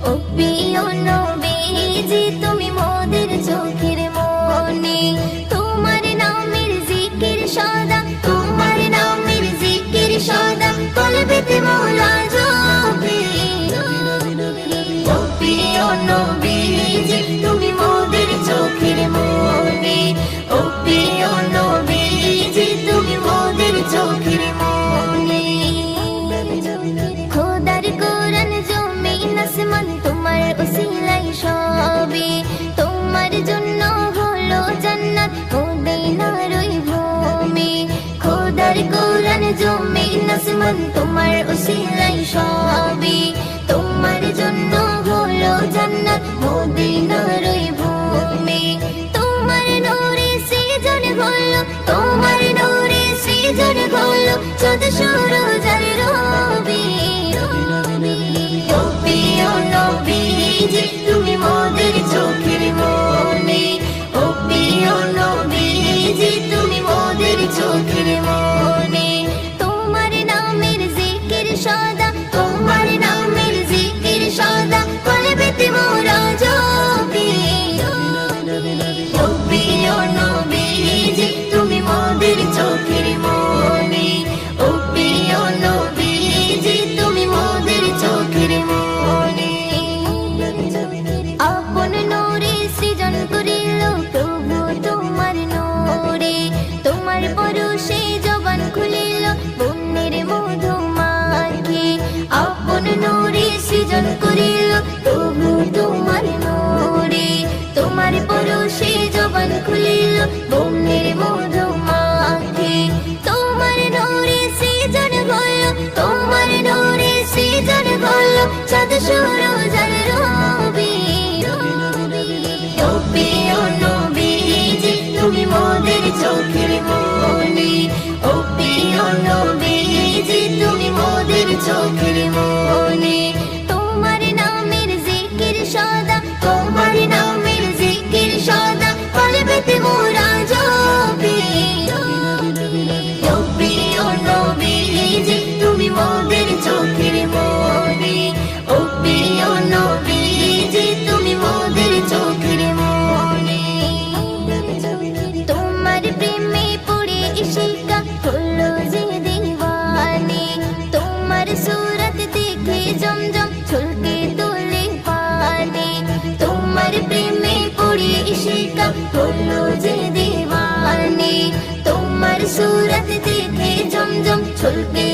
ও প্রিয় নবীজি তুমি মোদের চোখের মনি, তোমার নামের জিকির সদা, তোমার নামের জিকির সদা কলবেতে মওলা জপে। ও প্রিয় নবীজি তুমি মোদের চোখের মনি, ও প্রিয় নবীজি তুমি মোদের চোখের মনি। খোদার কোরআন জমিন আসমান তোমার উসিলাই সবে, তোমার জন্য হলো জান্নাত মদিনার ওই ভূমি। খোদার কোরআন জমিন আসমান তোমার উসিলাই সবে, তোমার জন্য হলো জান্নাত মদিনার ওই ভূমি। তোমার নূরে সৃজন হলো, তোমার নূরে সৃজন হলো চাঁদ সূরজ আর রবি। ও প্রিয় নবীজি তুমি মোদের চোখের মনি, ও প্রিয় নবীজি তুমি মোদের চোখের মনি। তোমার নামের জিকির সদা, তোমার নামের জিকির সদা কলবেতে মোরা জপি। ও প্রিয় নবীজি তুমি মোদের চোখের মনি, ও প্রিয় নবীজি তুমি মোদের চোখের মনি। আপন নূরে সৃজন করিল প্রভু তোমার নূরে, তোমার পরশে জবান খুলিল বন্যের মধু মাখি। আপন নূরে সৃজন করিল প্রভু তোমার নূরে, তোমার পরশে জবান খুলিল বন্যের মধু মাখি। তোমার নূরে সৃজন হলো, তোমার নূরে সৃজন হলো চাঁদ সূরজ আর রবি। ও প্রিয় নবীজি তুমি মোদের চোখের মনি, ও প্রিয় নবীজি তুমি মোদের চোখের মনি। তোমার নামের জিকির সদা, তোমার নামের জিকির সদা কলবেতে মোরা জপি। ও প্রিয় নবীজি তুমি মোদের চোখের মনি, ও প্রিয় নবীজি তুমি মোদের চোখের মনি। তোমার প্রেমে পড়ে ইশিকা হলো যে দিওয়ানি, তোমার সুরত দেখে জমজম ছলকে তোলে পানি। তোমার প্রেমে পড়ে ইশিকা হলো যে দিওয়ানি, তোমার সুরত দেখে জমজম ছলকে